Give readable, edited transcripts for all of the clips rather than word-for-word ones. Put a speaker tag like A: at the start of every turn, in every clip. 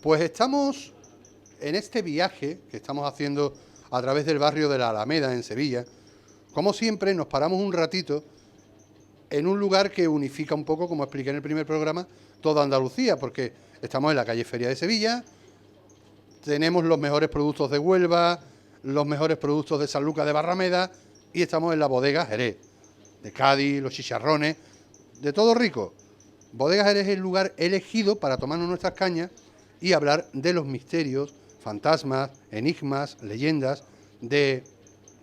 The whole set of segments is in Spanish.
A: Pues estamos en este viaje que estamos haciendo a través del barrio de la Alameda en Sevilla. Como siempre, nos paramos un ratito en un lugar que unifica un poco, como expliqué en el primer programa, toda Andalucía, porque estamos en la calle Feria de Sevilla, tenemos los mejores productos de Huelva, los mejores productos de Sanlúcar de Barrameda y estamos en la bodega Jerez, de Cádiz, los chicharrones, de todo rico. Bodega Jerez es el lugar elegido para tomarnos nuestras cañas y hablar de los misterios, fantasmas, enigmas, leyendas de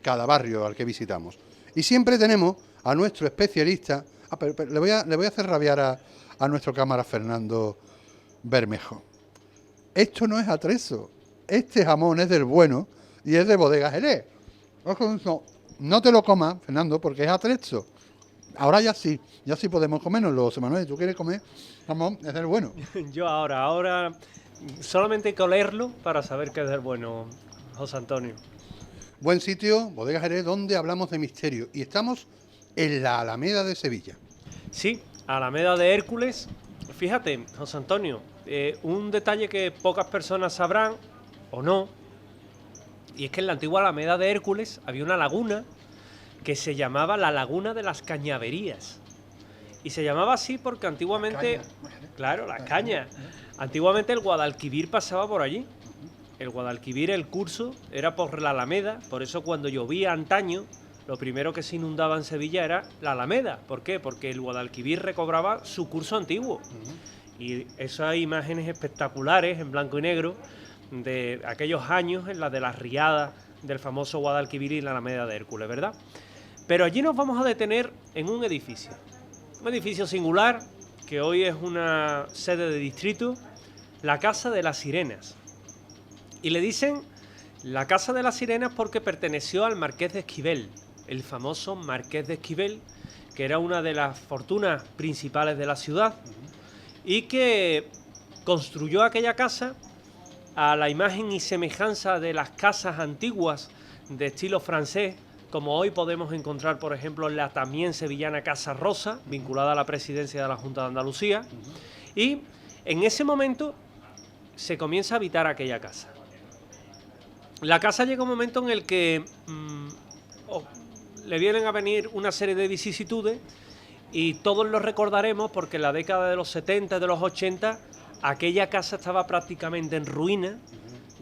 A: cada barrio al que visitamos. Y siempre tenemos a nuestro especialista, pero le voy a hacer rabiar a nuestro cámara Fernando Bermejo. Esto no es atrezo, este jamón es del bueno y es de Bodega Jerez. No te lo comas, Fernando, porque es atrezo. Ahora ya sí podemos comérnoslo, José Manuel. ¿Tú quieres comer jamón? Es del bueno.
B: Yo ahora solamente hay que olerlo para saber que es del bueno, José Antonio.
A: Buen sitio, Bodega Jerez, donde hablamos de misterio. Y estamos en la Alameda de Sevilla.
B: Sí, Alameda de Hércules. Fíjate, José Antonio, un detalle que pocas personas sabrán, o no, y es que en la antigua Alameda de Hércules había una laguna que se llamaba la Laguna de las Cañaverías. Y se llamaba así porque antiguamente, claro, las cañas, antiguamente el Guadalquivir pasaba por allí. El Guadalquivir, el curso, era por la Alameda, por eso cuando llovía antaño, lo primero que se inundaba en Sevilla era la Alameda. ¿Por qué? Porque el Guadalquivir recobraba su curso antiguo. Y esas imágenes espectaculares en blanco y negro de aquellos años en la de las riadas del famoso Guadalquivir y la Alameda de Hércules, ¿verdad? Pero allí nos vamos a detener en un edificio singular, que hoy es una sede de distrito, la Casa de las Sirenas. Y le dicen la Casa de las Sirenas porque perteneció al Marqués de Esquivel, el famoso Marqués de Esquivel, que era una de las fortunas principales de la ciudad y que construyó aquella casa a la imagen y semejanza de las casas antiguas de estilo francés, como hoy podemos encontrar, por ejemplo, la también sevillana Casa Rosa, vinculada a la presidencia de la Junta de Andalucía. Y en ese momento se comienza a habitar aquella casa. La casa llega un momento en el que le vienen a venir una serie de vicisitudes y todos lo recordaremos porque en la década de los 70, de los 80, aquella casa estaba prácticamente en ruina,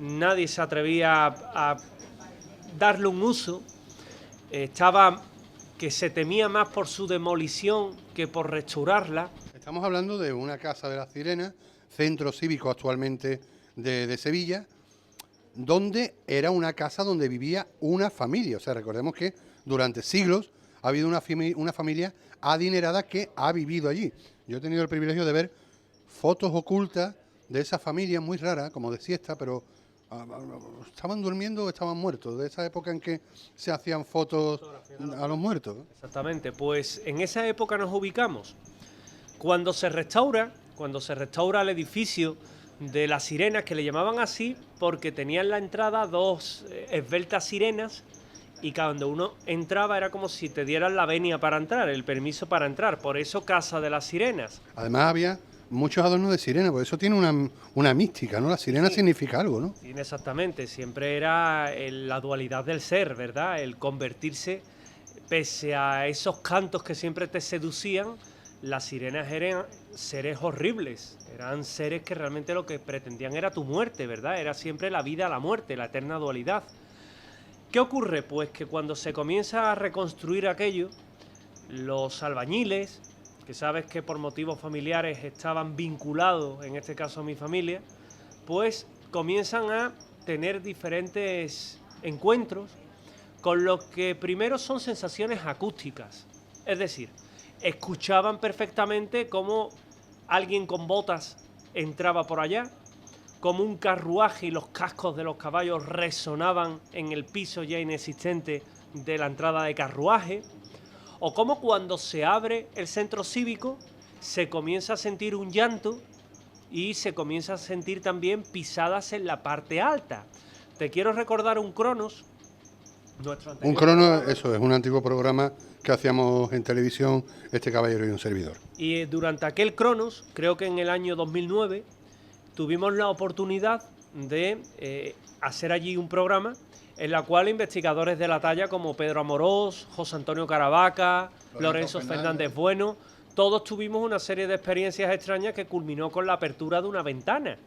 B: nadie se atrevía a darle un uso, estaba que se temía más por su demolición que por restaurarla.
A: Estamos hablando de una Casa de las Sirenas, centro cívico actualmente de Sevilla, donde era una casa donde vivía una familia. O sea, recordemos que durante siglos ha habido una familia adinerada que ha vivido allí. Yo he tenido el privilegio de ver fotos ocultas de esa familia muy rara, como de siesta, pero estaban durmiendo o estaban muertos, de esa época en que se hacían fotos a los muertos.
B: Exactamente, pues en esa época nos ubicamos. Cuando se restaura el edificio de las sirenas, que le llamaban así porque tenía en la entrada dos esbeltas sirenas, y cuando uno entraba era como si te dieran la venia para entrar, el permiso para entrar, por eso Casa de las Sirenas.
A: Además había muchos adornos de sirena, por eso tiene una mística, ¿no? La sirena significa algo, ¿no?
B: Sí, exactamente, siempre era la dualidad del ser, ¿verdad? El convertirse, pese a esos cantos que siempre te seducían, las sirenas eran seres horribles, eran seres que realmente lo que pretendían era tu muerte, ¿verdad? Era siempre la vida, la muerte, la eterna dualidad. ¿Qué ocurre? Pues que cuando se comienza a reconstruir aquello, los albañiles, que sabes que por motivos familiares estaban vinculados, en este caso a mi familia, pues comienzan a tener diferentes encuentros con lo que primero son sensaciones acústicas. Es decir, escuchaban perfectamente cómo alguien con botas entraba por allá, como un carruaje y los cascos de los caballos resonaban en el piso ya inexistente de la entrada de carruaje, o como cuando se abre el centro cívico se comienza a sentir un llanto y se comienza a sentir también pisadas en la parte alta. Te quiero recordar un Cronos.
A: Un Cronos, eso es un antiguo programa que hacíamos en televisión, este caballero y un servidor.
B: Y durante aquel Cronos, creo que en el año 2009, tuvimos la oportunidad de hacer allí un programa en la cual investigadores de la talla como Pedro Amorós, José Antonio Caravaca, Lorenzo Fernández Bueno, todos tuvimos una serie de experiencias extrañas que culminó con la apertura de una ventana.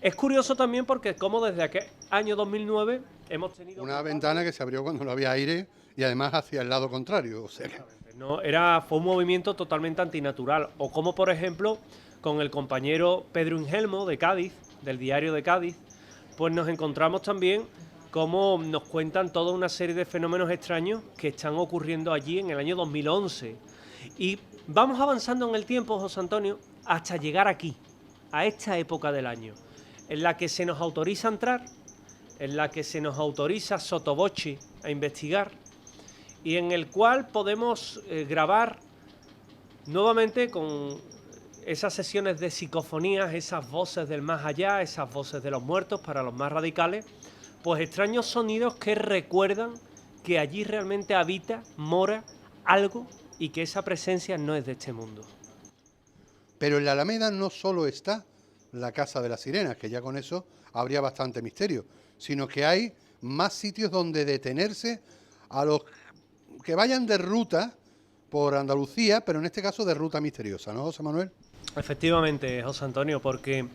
B: Es curioso también porque como desde aquel año 2009 hemos tenido...
A: Una ventana que se abrió cuando no había aire y además hacia el lado contrario. O sea que...
B: No, fue un movimiento totalmente antinatural. O como por ejemplo con el compañero Pedro Ingelmo de Cádiz, del Diario de Cádiz, pues nos encontramos también cómo nos cuentan toda una serie de fenómenos extraños que están ocurriendo allí en el año 2011. Y vamos avanzando en el tiempo, José Antonio, hasta llegar aquí, a esta época del año, en la que se nos autoriza a entrar, en la que se nos autoriza sottovoce a investigar y en el cual podemos grabar nuevamente con esas sesiones de psicofonías, esas voces del más allá, esas voces de los muertos para los más radicales, pues extraños sonidos que recuerdan que allí realmente habita, mora algo y que esa presencia no es de este mundo.
A: Pero en la Alameda no solo está la Casa de las Sirenas, que ya con eso habría bastante misterio, sino que hay más sitios donde detenerse a los que vayan de ruta por Andalucía, pero en este caso de ruta misteriosa, ¿no, José Manuel?
B: Efectivamente, José Antonio, porque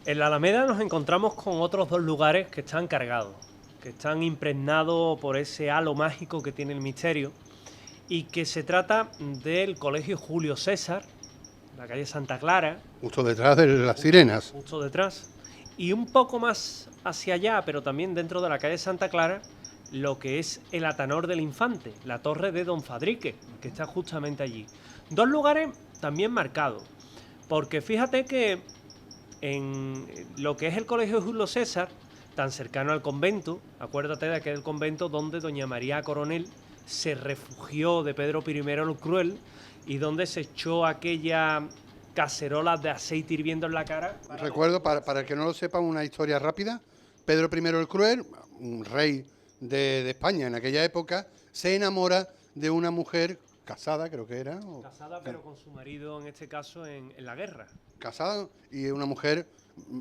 B: en la Alameda nos encontramos con otros dos lugares que están cargados, que están impregnados por ese halo mágico que tiene el misterio, y que se trata del Colegio Julio César, la calle Santa Clara.
A: Justo detrás de las Sirenas.
B: Justo detrás. Y un poco más hacia allá, pero también dentro de la calle Santa Clara, lo que es el Atanor del Infante, la torre de Don Fadrique, que está justamente allí. Dos lugares también marcados, porque fíjate que en lo que es el Colegio Julio César, tan cercano al convento, acuérdate de aquel convento donde doña María Coronel se refugió de Pedro I el Cruel y donde se echó aquella cacerola de aceite hirviendo en la cara.
A: Recuerdo, para el que no lo sepa, una historia rápida. Pedro I el Cruel, un rey de España en aquella época, se enamora de una mujer casada, creo que era.
B: Casada, pero con su marido, en este caso, en la guerra.
A: Casada y una mujer,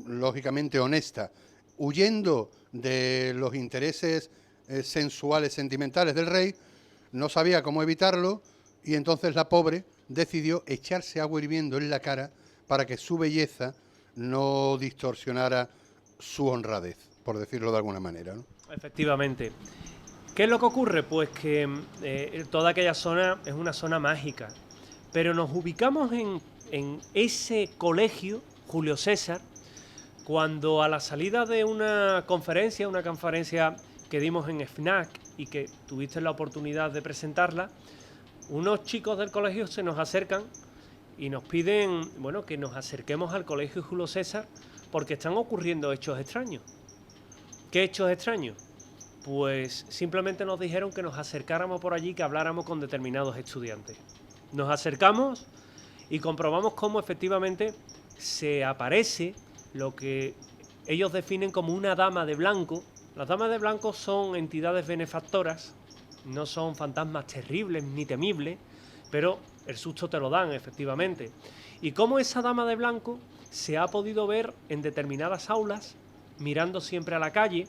A: lógicamente, honesta. Huyendo de los intereses sensuales, sentimentales del rey, no sabía cómo evitarlo y entonces la pobre decidió echarse agua hirviendo en la cara para que su belleza no distorsionara su honradez, por decirlo de alguna manera, ¿no?
B: Efectivamente. ¿Qué es lo que ocurre? Pues que toda aquella zona es una zona mágica, pero nos ubicamos en ese colegio, Julio César, cuando a la salida de una conferencia que dimos en FNAC y que tuviste la oportunidad de presentarla, unos chicos del colegio se nos acercan y nos piden, bueno, que nos acerquemos al colegio Julio César porque están ocurriendo hechos extraños. ¿Qué hechos extraños? Pues simplemente nos dijeron que nos acercáramos por allí, que habláramos con determinados estudiantes. Nos acercamos y comprobamos cómo efectivamente se aparece lo que ellos definen como una dama de blanco. Las damas de blanco son entidades benefactoras, no son fantasmas terribles ni temibles, pero el susto te lo dan, efectivamente. Y cómo esa dama de blanco se ha podido ver en determinadas aulas, mirando siempre a la calle,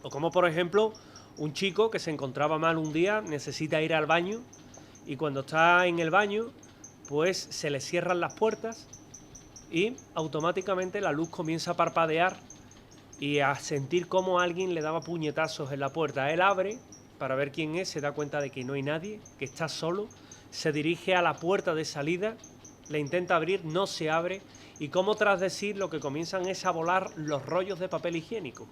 B: o como por ejemplo un chico que se encontraba mal un día, necesita ir al baño, y cuando está en el baño, pues se le cierran las puertas y automáticamente la luz comienza a parpadear y a sentir cómo alguien le daba puñetazos en la puerta. Él abre para ver quién es, se da cuenta de que no hay nadie, que está solo, se dirige a la puerta de salida, le intenta abrir, no se abre, y como tras decir lo que comienzan es a volar los rollos de papel higiénico.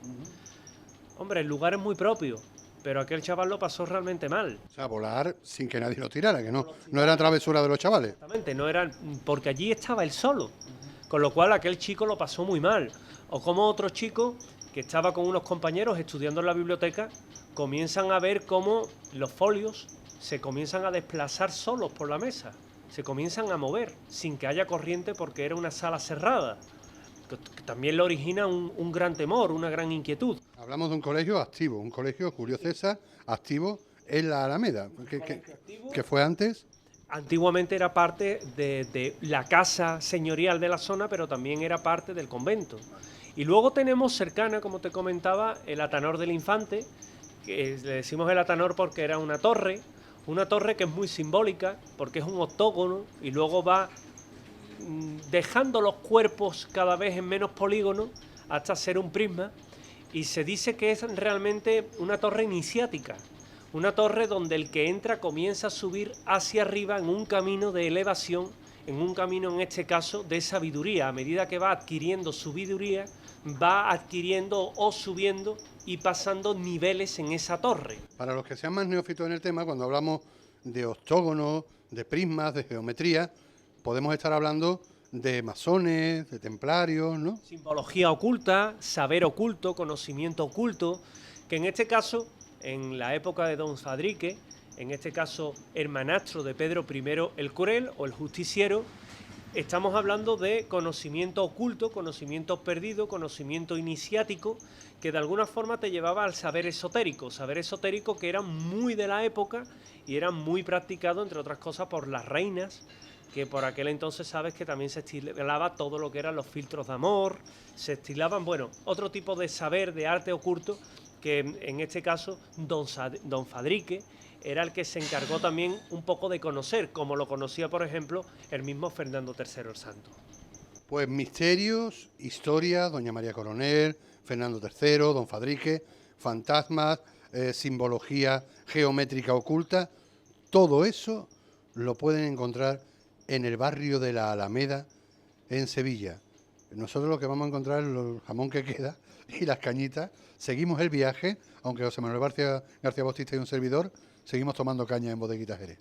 B: Hombre, el lugar es muy propio, pero aquel chaval lo pasó realmente mal.
A: O sea, volar sin que nadie lo tirara, que no era travesura de los chavales.
B: Exactamente, no era, porque allí estaba él solo, con lo cual aquel chico lo pasó muy mal. O como otro chico que estaba con unos compañeros estudiando en la biblioteca, comienzan a ver cómo los folios se comienzan a desplazar solos por la mesa, se comienzan a mover sin que haya corriente porque era una sala cerrada, que también le origina un gran temor, una gran inquietud.
A: Hablamos de un colegio activo, un colegio Julio César activo en la Alameda. ¿Qué fue antes?
B: Antiguamente era parte de la casa señorial de la zona, pero también era parte del convento. Y luego tenemos cercana, como te comentaba, el Atanor del Infante, que le decimos el Atanor porque era una torre que es muy simbólica, porque es un octógono y luego va dejando los cuerpos cada vez en menos polígonos hasta ser un prisma, y se dice que es realmente una torre iniciática, una torre donde el que entra comienza a subir hacia arriba en un camino de elevación, en un camino en este caso de sabiduría. A medida que va adquiriendo sabiduría, va adquiriendo o subiendo y pasando niveles en esa torre.
A: Para los que sean más neófitos en el tema, cuando hablamos de octógonos, de prismas, de geometría, podemos estar hablando de masones, de templarios, ¿no?
B: Simbología oculta, saber oculto, conocimiento oculto, que en este caso, en la época de Don Fadrique, en este caso hermanastro de Pedro I el Cruel o el Justiciero, estamos hablando de conocimiento oculto, conocimiento perdido, conocimiento iniciático, que de alguna forma te llevaba al saber esotérico que era muy de la época y era muy practicado, entre otras cosas, por las reinas, que por aquel entonces sabes que también se estilaba todo lo que eran los filtros de amor, se estilaban, bueno, otro tipo de saber, de arte oculto, que en este caso Don Fadrique era el que se encargó también un poco de conocer, como lo conocía, por ejemplo, el mismo Fernando III el Santo.
A: Pues misterios, historia, Doña María Coronel, Fernando III, Don Fadrique, fantasmas, simbología geométrica oculta, todo eso lo pueden encontrar en el barrio de la Alameda, en Sevilla. Nosotros lo que vamos a encontrar es el jamón que queda y las cañitas. Seguimos el viaje, aunque José Manuel García Bautista y un servidor seguimos tomando caña en Bodeguita Jerez.